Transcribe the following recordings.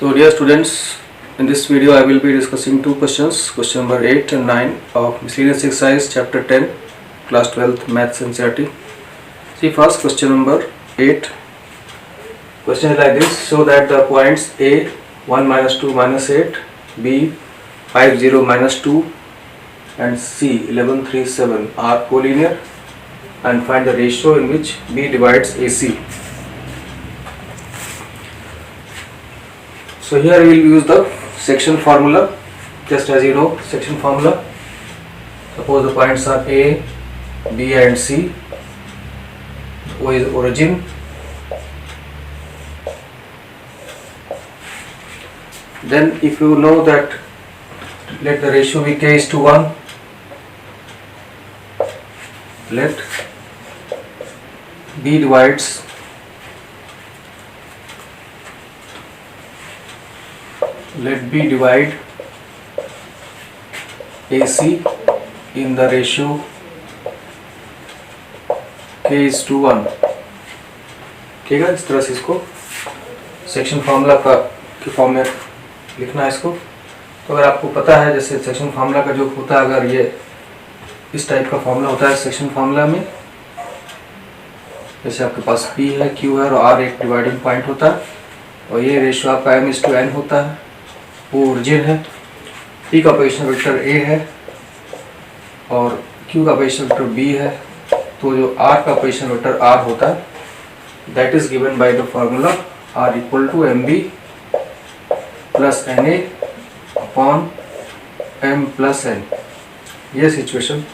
So dear students, in this video I will be discussing two questions, question number 8 and 9 of miscellaneous exercise chapter 10 class 12th maths NCERT. See first question number 8. Question is like this: show that the points A 1 minus 2 minus 8, B 5 0 minus 2 and C 11 3 7 are collinear and find the ratio in which B divides AC. So here we will use the section formula, just as you know section formula. Suppose the points are A, B and C. O is origin. Then if you know that let the ratio be k is to 1, let B divides B divide AC in the ratio k is to 1. ठीक है, इस तरह से इसको section formula का के form में लिखना है इसको। तो अगर आपको पता है जैसे सेक्शन फार्मूला का जो होता है, अगर ये इस टाइप का फार्मूला होता है सेक्शन फार्मूला में, जैसे आपके पास P है, Q है और R एक डिवाइडिंग पॉइंट होता है और ये रेशियो आपका m/n होता है, वो ओरिजिन है। P का पोजीशन वेक्टर A है और Q का पोजीशन वेक्टर B है, तो जो R का पोजीशन वेक्टर R होता है that is given by the formula R equal to mb plus na upon m plus n। ये सिचुएशन,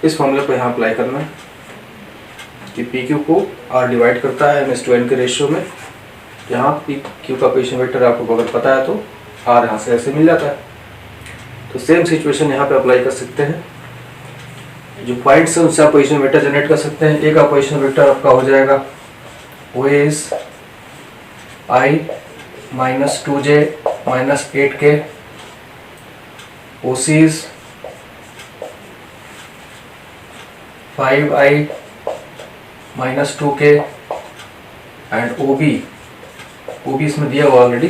इस फॉर्मूले को यहाँ अप्लाई करना है कि PQ को R डिवाइड करता है m/n के रेशियो में। यहाँ PQ का पोजीशन वेक्टर आपको अगर पता है तो R यहाँ से ऐसे मिल जाता है। तो सेम सिचुएशन यहाँ पे अप्लाई कर सकते हैं। जो पॉइंट्स हैं उनसे आप पोजीशन वेक्टर जनरेट कर सकते हैं। A का पोजीशन वेक्टर आपका हो जाएगा O is I minus 2j minus 8k, OC is 5I minus 2k and OB इसमें दिया हुआ ऑलरेडी,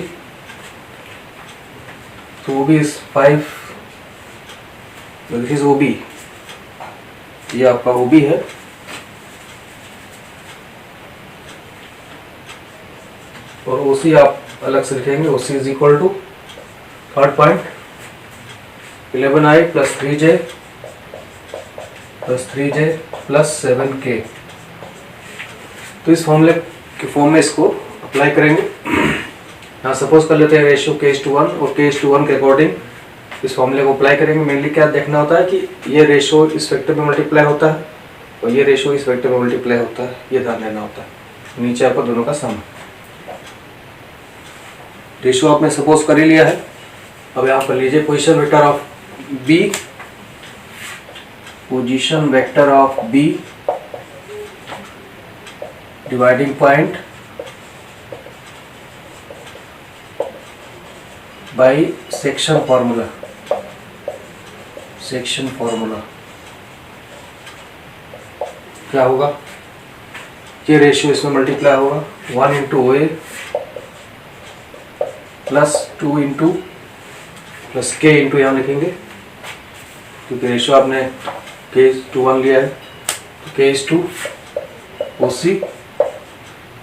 तो OB is 5, this is OB, ये आपका OB है। और OC आप अलग से लिखेंगे, OC is equal to third point 11I plus 3j plus 7k। तो इस फॉर्मूले के फॉर्म में इसको अप्लाई करेंगे। यहाँ सपोज कर लेते हैं रेशियो k is to 1 और k is to 1 के अकॉर्डिंग इस फॉर्मूले को अप्लाई करेंगे। मेनली क्या देखना होता है कि ये रेशियो इस वेक्टर में मल्टीप्लाई होता है और ये रेशियो इस वेक्टर में मल्टीप्लाई होता है, ये ध्यान देना होता है। नीचे आपको दोनों का सम, रेशियो आपने सपोज कर ही लिया है। अब यहाँ पर लीजिए position vector of B, position vector of B dividing point by section formula. Section formula क्या होगा, ये रेशियो इसमें मल्टीप्लाई होगा 1 into OA plus 2 into plus k into यहाँ लिखेंगे क्योंकि रेशियो आपने k to 1 लिया है, तो k is to OC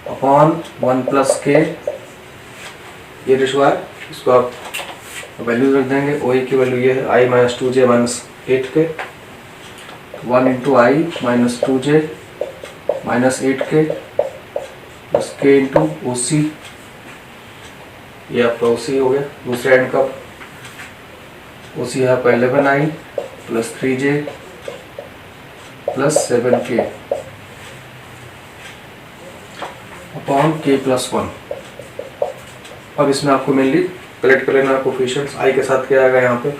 upon 1 plus k, ये रेशियो है। इसको आप वैल्यूज रख देंगे। OA की वैल्यू ये है I minus 2j minus 8k, 1 into I minus 2j minus 8k plus k into OC, ये आपका OC हो गया। दूसरे एंड का OC है आपका 11I plus 3j plus 7k upon k plus 1। अब इसमें आपको मेनली कलेक्ट कर लेना कोफिशिएंट्स। I के साथ क्या आएगा, यहाँ पे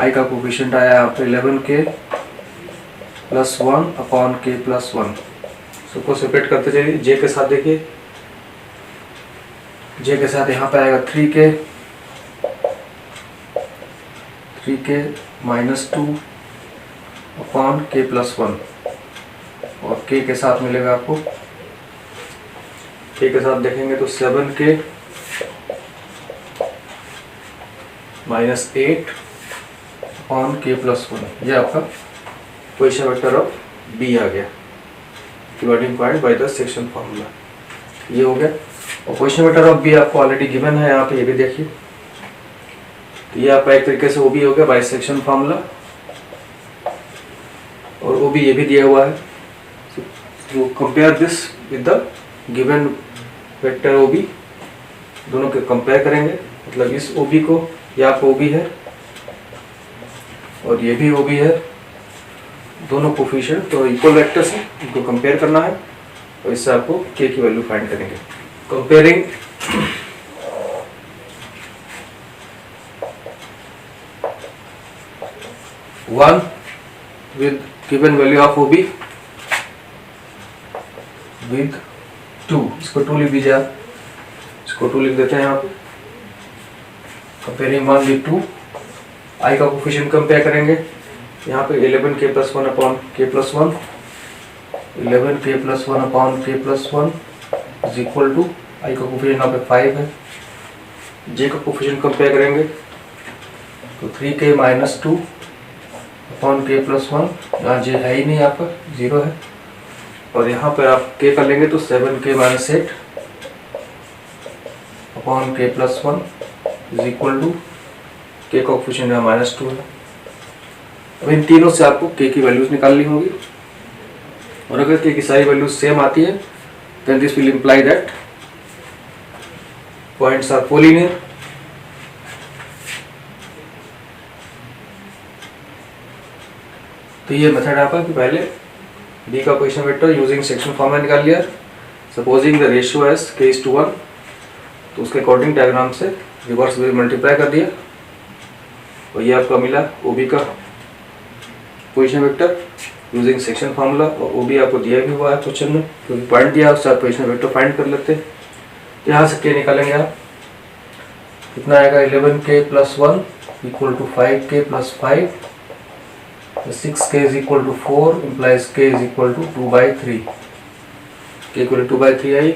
I का कोफिशिएंट आया यहाँ पे 11k plus 1 upon k plus 1। सबको सेपरेट करते चलिए। J के साथ देखिए, J के साथ यहाँ पे आएगा 3k minus 2 upon k plus 1 और k के साथ मिलेगा आपको, k के साथ देखेंगे तो 7k -8 अपॉन k प्लस 1, ये आपका पोजीशन वेक्टर ऑफ बी आ गया dividing point by the section formula, ये हो गया। और पोजीशन वेक्टर ऑफ बी आपको ऑलरेडी गिवन है यहाँ पे, ये भी देखिए। तो ये आपका एक तरीके से वो भी हो गया बाय सेक्शन फार्मूला, और वो भी ये भी दिया हुआ है। तो compare this with the given vector O B, दोनों के कंपेयर करेंगे, मतलब इस ओ बी को, ये आपका ओ बी है और ये भी ओ बी है, दोनों कोफिशिएंट तो इक्वल वेक्टर्स हैं, इनको कंपेयर करना है और इससे आपको k की वैल्यू फाइंड करेंगे। Comparing one with given value of O B with 2, इसको 2 लिख दीजिए आप, इसको 2 लिख देते हैं यहाँ पे। कंपेयरिंग 1 विद 2, आई का कोफिशिएंट कंपेयर करेंगे, यहाँ पे 11k plus 1 upon k plus 1, 11k plus 1 upon k plus 1 is equal to, i का कोफिशिएंट यहाँ पे 5 है। जे का कोफिशिएंट कंपेयर करेंगे तो 3k minus 2 upon k plus 1, यहाँ जे है ही नहीं, यहाँ पर 0 है। और यहाँ पर आप k कर लेंगे तो 7k minus 8 upon k plus 1 is equal to, k का कोफिशिएंट यहाँ माइनस 2 है। अब इन तीनों से आपको k की वैल्यूज निकालनी होगी, और अगर k की सारी वैल्यूज सेम आती है then this will imply that points are collinear. तो ये मेथड आपका कि पहले b का position vector using section formula निकाल लिया, supposing the ratio as k:1, तो उसके अकॉर्डिंग डायग्राम से रिवर्स में मल्टीप्लाई कर दिया और ये आपका मिला OB का position vector using section formula. और OB आपको दिया भी हुआ है क्वेश्चन में, क्योंकि पॉइंट दिया उससे आप पोजीशन वेक्टर फाइंड कर लेते हैं। यहाँ से k निकालेंगे आप, कितना आएगा 11k plus 1 equal to 5k plus 5, 6k is equal to 4 implies k is equal to 2/3, k equal to 2/3 आई।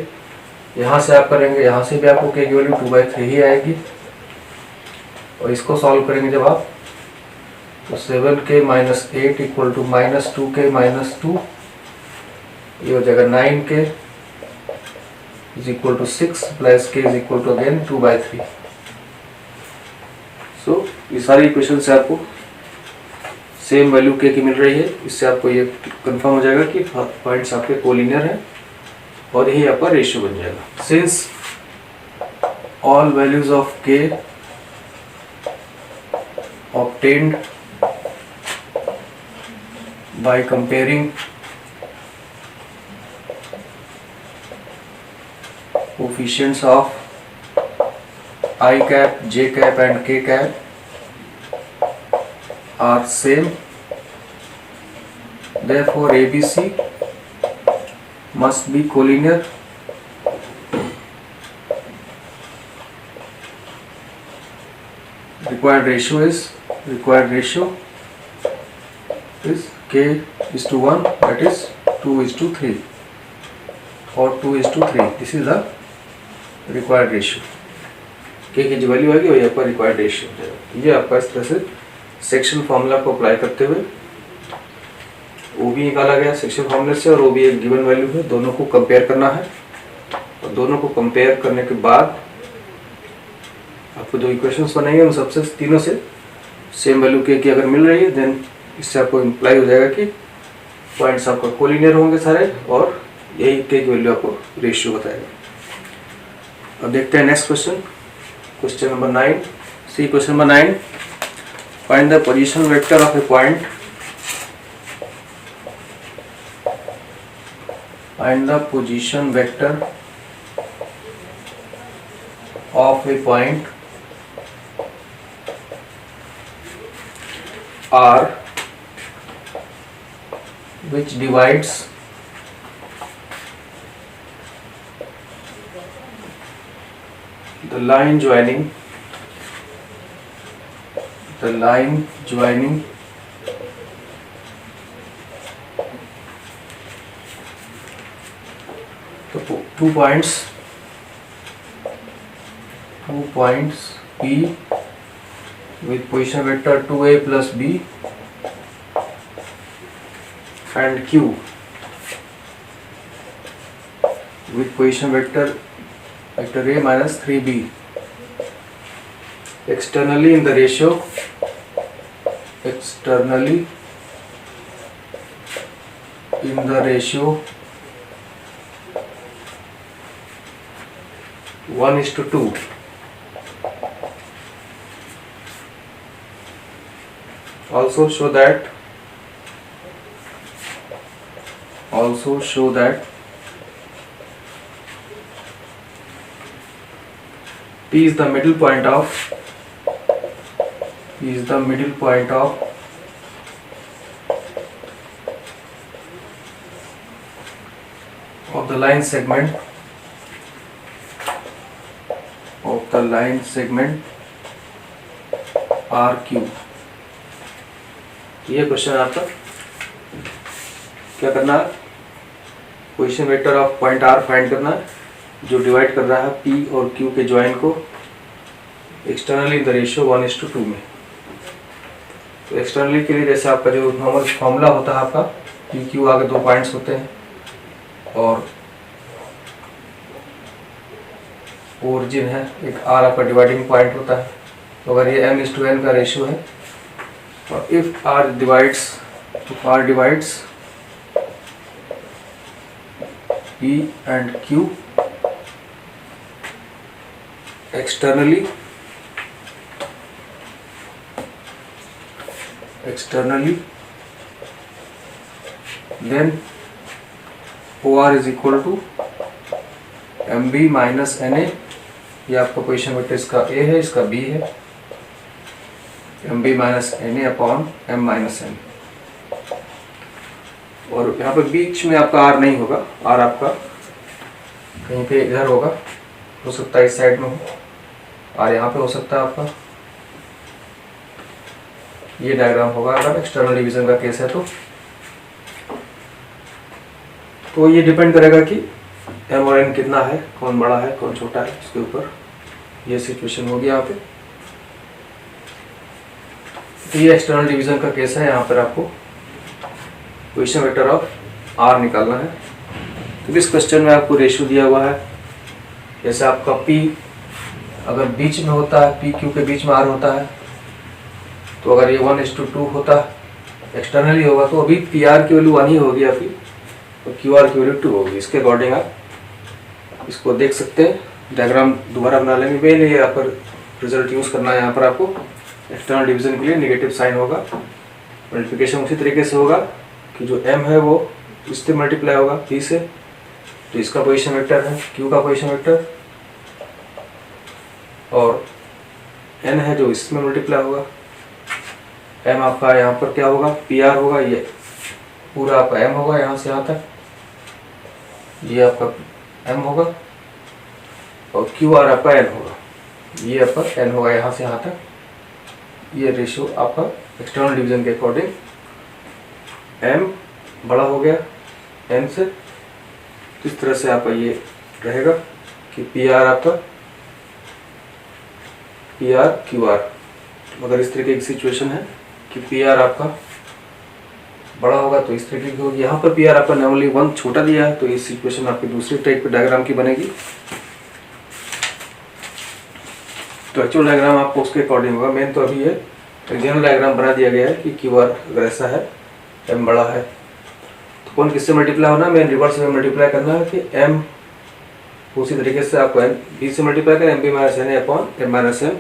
यहाँ से आप करेंगे, यहाँ से भी आपको k की वैल्यू 2/3 ही आएगी, और इसको सॉल्व करेंगे जब आप तो 7k minus 8 equal to minus 2k minus 2, ये हो जाएगा 9k is equal to 6 plus k is equal to again 2/3। So ये सारी इक्वेशन से आपको सेम वैल्यू k की मिल रही है, इससे आपको ये कंफर्म हो जाएगा कि पॉइंट्स आपके कोलिनियर हैं और यही आपका रेशियो बन जाएगा। Since all values of k obtained by comparing coefficients of I cap, J cap and K cap are same, therefore ABC must be collinear. Required ratio is k:1, that is 2:3 or 2:3, this is the required ratio। k की जो value आएगी वही आपका required ratio हो जाएगा। ये आपका इस तरह से सेक्शन फार्मूला को अप्लाई करते हुए OB निकाला गया सेक्शन फार्मूले से, और OB एक गिवन वैल्यू है, दोनों को कंपेयर करना है, और दोनों को कंपेयर करने के बाद आपको जो इक्वेशंस बनाएंगे उन सबसे तीनों से सेम वैल्यू k की अगर मिल रही है देन इससे आपको इम्प्लाई हो जाएगा कि पॉइंट्स आपका कोलिनियर होंगे सारे, और यही k की वैल्यू आपको रेशियो बताएगा। अब देखते हैं next question, question number 9। See question number 9, find the position vector of a point, find the position vector of a point R which divides the line joining the two points P with position vector 2a plus b and q with position vector a minus 3b externally in the ratio 1:2. Also show that P is the middle point of the line segment RQ. ये question आपका क्या करना है, position vector of point R find करना है जो divide कर रहा है P और Q के ज्वाइन को एक्सटर्नली इन द रेशियो 1:2 में। तो एक्सटर्नली के लिए जैसे आपका जो नॉर्मल फॉर्मूला होता है आपका P Q आगे 2 पॉइंट्स होते हैं और ओरिजिन है, एक R आपका डिवाइडिंग पॉइंट होता है। तो अगर ये m:n का रेशियो है और if R divides P and Q externally then OR is equal to MB minus NA। ये आपका पोजीशन वेक्टर इसका A है, इसका B है, MB minus NA upon M minus N। और यहाँ पे बीच में आपका R नहीं होगा, R आपका कहीं पे इधर होगा, हो सकता है इस साइड में हो, R यहाँ पे हो सकता है आपका। ये डायग्राम होगा अगर एक्सटर्नल डिवीजन का केस है तो ये डिपेंड करेगा कि M और N कितना है, कौन बड़ा है कौन छोटा है, इसके ऊपर ये सिचुएशन होगी यहाँ पे। तो ये एक्सटर्नल डिवीजन का केस है, यहाँ पर आपको पोजीशन वेक्टर ऑफ R निकालना है। तो इस क्वेश्चन में आपको रेशियो दिया हुआ है, जैसे आपका P अगर बीच में होता है, P Q के बीच में R होता है, तो अगर ये 1:2 होता एक्सटर्नली होगा तो अभी PR की वैल्यू 1 ही होगी आपकी और QR की वैल्यू 2 होगी। इसके अकॉर्डिंग आप इसको देख सकते हैं, डायग्राम दोबारा बना लेंगे। मेन ये यहाँ पर रिजल्ट यूज़ करना है, यहाँ पर आपको एक्सटर्नल डिवीजन के लिए नेगेटिव साइन होगा। मल्टीप्लिकेशन उसी तरीके से होगा कि जो M है वो इससे मल्टीप्लाई होगा P से, तो इसका पोजीशन वेक्टर है Q का पोजीशन वेक्टर, और N है जो इसमें मल्टीप्लाई होगा। M आपका यहाँ पर क्या होगा, PR होगा, ये पूरा आपका M होगा यहाँ से यहाँ तक, ये आपका M होगा, और QR आपका N होगा, ये आपका N होगा यहाँ से यहाँ तक। ये रेशियो आपका एक्सटर्नल डिवीजन के अकॉर्डिंग M बड़ा हो गया N से। इस तरह से आपका ये रहेगा कि PR आपका PR QR। अगर इस तरीके की सिचुएशन है कि PR आपका बड़ा होगा तो इस तरीके की होगी। यहाँ पर PR आपका नॉर्मली 1 छोटा दिया है, तो इस सिचुएशन आपकी दूसरी टाइप के डायग्राम की बनेगी। तो एक्चुअल डायग्राम आपको उसके अकॉर्डिंग होगा। मेन तो अभी ये जनरल डायग्राम बना दिया गया है कि QR अगर ऐसा है, M बड़ा है, तो कौन किससे मल्टीप्लाई होना है, मेन रिवर्स में मल्टीप्लाई करना है कि M उसी तरीके से आपको B से मल्टीप्लाई करें MB minus NA upon M minus M।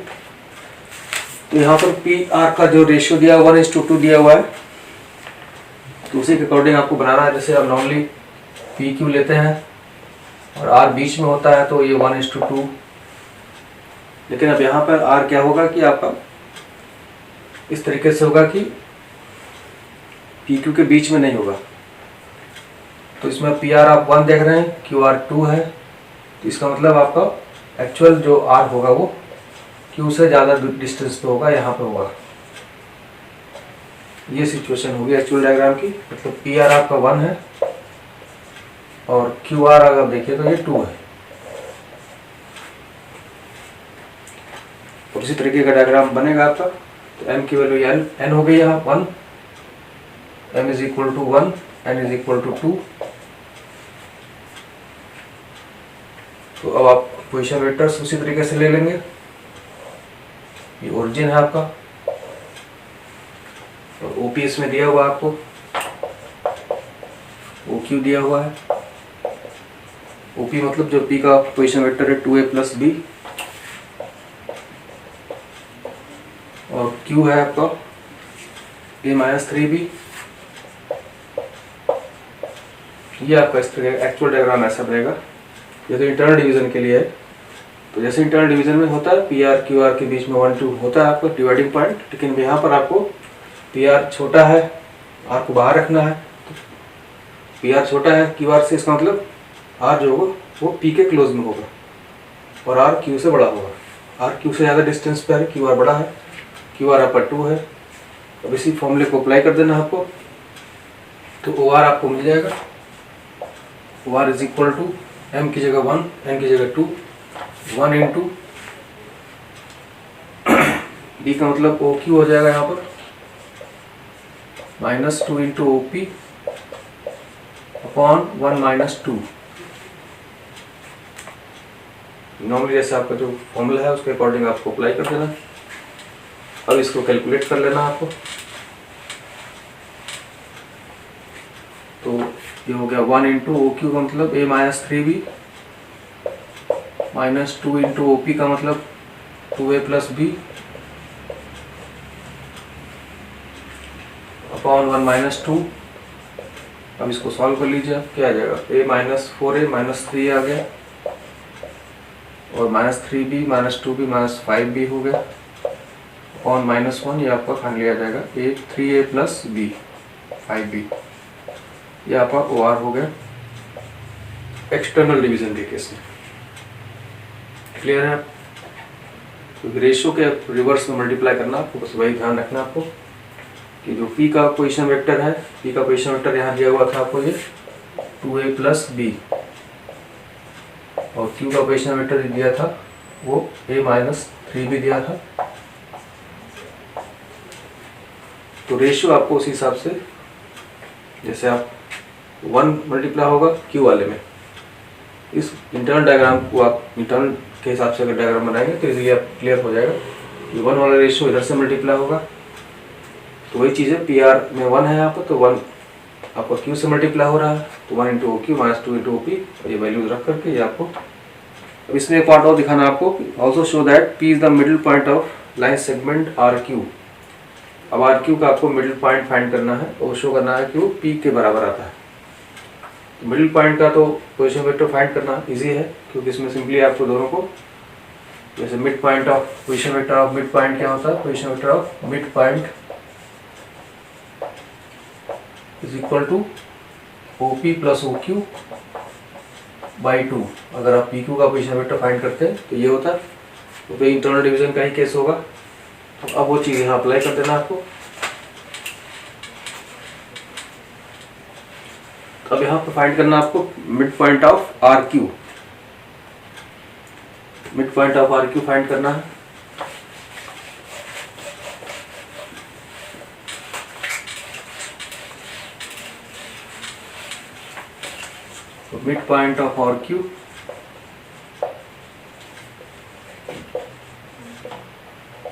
तो यहाँ पर PR का जो रेशियो दिया हुआ 1:2 दिया हुआ है, तो उसी के अकॉर्डिंग आपको बनाना है। जैसे आप नॉर्मली PQ लेते हैं और R बीच में होता है तो ये 1:2, लेकिन अब यहाँ पर R क्या होगा कि आपका इस तरीके से होगा कि PQ के बीच में नहीं होगा। तो इसमें PR आप 1 देख रहे हैं, QR 2 है, तो इसका मतलब आपका एक्चुअल जो R होगा वो Q से ज़्यादा डिस्टेंस पे होगा, यहाँ पे होगा। ये सिचुएशन होगी एक्चुअल डायग्राम की। मतलब PR आपका 1 है और QR अगर देखिए तो ये 2 है। और इसी तरीके का डायग्राम बनेगा आपका। तो m की वैल्यू n हो गई यहाँ 1, m is equal to 1, n is equal to 2। तो अब आप पोजीशन वेक्टर्स उसी तरीके से ले लेंगे। ये ओरिजिन है आपका और OP इसमें दिया हुआ है आपको, OQ दिया हुआ है। OP मतलब जो P का पोजीशन वेक्टर है 2a प्लस b, और Q है आपका a माइनस 3b। ये आपका इस तरह एक्चुअल डायग्राम ऐसा बनेगा। ये तो इंटरनल डिवीजन के लिए है। तो जैसे इंटरनल डिवीजन में होता है PR QR के बीच में 1 2 होता है आपका डिवाइडिंग पॉइंट, लेकिन यहाँ पर आपको PR छोटा है, R को बाहर रखना है। तो PR छोटा है QR से, इसका मतलब R जो होगा वो P के क्लोज में होगा और R Q से बड़ा होगा। R Q से ज़्यादा डिस्टेंस पे है, QR बड़ा है, QR आपका 2 है। अब इसी फॉर्मूले को अप्लाई कर देना आपको, तो OR आपको मिल जाएगा। OR is equal to m की जगह 1, n की जगह 2, 1 इंटू d का मतलब OQ हो जाएगा यहाँ पर minus 2 into OP upon 1 minus 2। Normally जैसे आपका जो फॉर्मूला है उसके अकॉर्डिंग आपको अप्लाई कर देना। अब इसको कैलकुलेट कर लेना आपको। तो ये हो गया 1 इंटू OQ का मतलब a minus 3b minus 2 into OP का मतलब 2a plus b upon 1 minus 2। अब इसको सॉल्व कर लीजिए आप, क्या आ जाएगा a माइनस 4a माइनस 3 आ गया और minus 3b minus 2b minus 5b हो गया अपॉन माइनस 1। ये आपका फाइनली आ जाएगा 3a प्लस b 5b। ये आपका OR हो गया एक्सटर्नल डिवीजन के केस में। क्लियर है? तो रेशियो के रिवर्स में मल्टीप्लाई करना आपको, बस वही ध्यान रखना आपको कि जो P का पोजीशन वेक्टर है, P का पोजीशन वेक्टर यहाँ दिया हुआ था आपको, ये 2a प्लस b, और Q का पोजीशन वेक्टर दिया था वो a माइनस 3b दिया था। तो रेशियो आपको उसी हिसाब से, जैसे आप 1 मल्टीप्लाई होगा Q वाले में, इस इंटरनल डायग्राम को आप इंटरनल के हिसाब से अगर डायग्राम बनाएंगे तो इजीली आप क्लियर हो जाएगा कि 1 वाला रेशियो इधर से मल्टीप्लाई होगा। तो वही चीज़ है, PR में 1 है यहाँ पर, तो 1 आपका Q से मल्टीप्लाई हो रहा है, तो 1 into OQ minus 2 into OP, ये वैल्यूज रख करके ये आपको। अब इसमें एक पार्ट और दिखाना आपको, also show that P is the middle point of line segment RQ। अब RQ का आपको मिडिल पॉइंट फाइंड करना है और शो करना है कि वो P के बराबर आता है। मिडिल पॉइंट का तो पोजीशन वेक्टर फाइंड करना इजी है, क्योंकि इसमें सिंपली आपको दोनों को, जैसे mid point of position vector of mid point क्या होता है, position vector of mid point is equal to OP plus OQ by 2। अगर आप PQ का पोजीशन वेक्टर फाइंड करते हैं तो ये होता है, तो इंटरनल डिवीजन का ही केस होगा। तो अब वो चीज़ यहाँ अप्लाई कर देना आपको। अब यहाँ पर फाइंड करना आपको mid point of RQ, mid point of RQ find करना है। तो mid point of RQ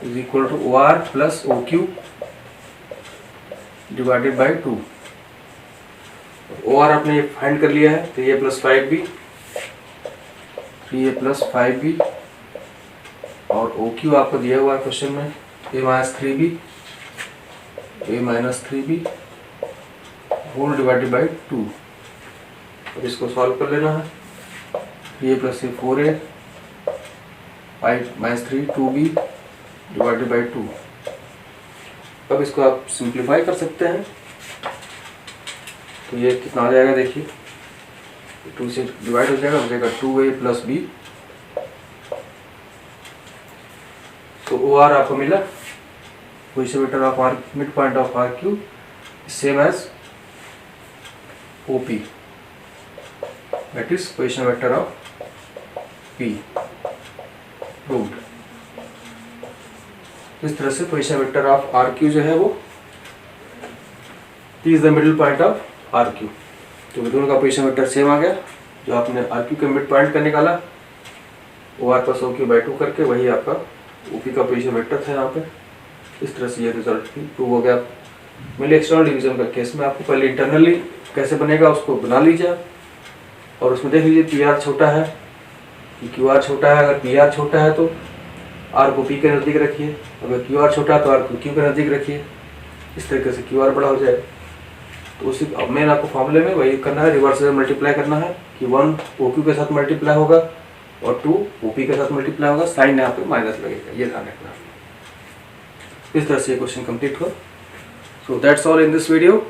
is equal to OR plus OQ divided by 2। OR आपने फाइंड कर लिया है, 3a plus 5b, 3a plus 5b, और OQ आपको दिया हुआ है क्वेश्चन में a minus 3b, a minus 3b whole divided by 2। अब इसको सॉल्व कर लेना है। 3a plus 4a 5 minus 3 2b divided by 2। अब इसको आप सिंप्लीफाई कर सकते हैं, तो ये कितना आ जाएगा देखिए, 2 से डिवाइड हो जाएगा, बचेगा 2a प्लस b। तो OR आपको मिला, position vector of mid point of RQ same as OP, that is position vector of P, proved. इस तरह से position vector of R Q जो है वो P is the middle point of R Q. तो दोनों का पोजीशन वेक्टर सेम आ गया। जो आपने आर क्यू के मिड पॉइंट का निकाला वो R plus O Q by 2 करके वही आपका ओपी का पोजीशन वेक्टर था यहाँ पे। इस तरह से ये रिजल्ट प्रूव हो गया। मेनली एक्सटर्नल डिवीजन का केस में आपको पहले इंटरनली कैसे बनेगा उसको बना लीजिए और उसमें देख लीजिए पी आर छोटा है कि क्यू आर छोटा है। अगर पी आर छोटा है तो आर को पी के नज़दीक रखिए, अगर क्यू आर छोटा है तो आर को क्यू के नज़दीक रखिए। इस तरीके से क्यू आर बड़ा हो जाए। तो उसी अब मेन आपको फॉर्मूले में वही करना है, रिवर्स से मल्टीप्लाई करना है कि 1 ओ क्यू के साथ मल्टीप्लाई होगा और 2 ओ पी के साथ मल्टीप्लाई होगा। साइन यहाँ पे माइनस लगेगा, ये ध्यान रखना। इस तरह से ये क्वेश्चन कंप्लीट हो। So that's all in this video.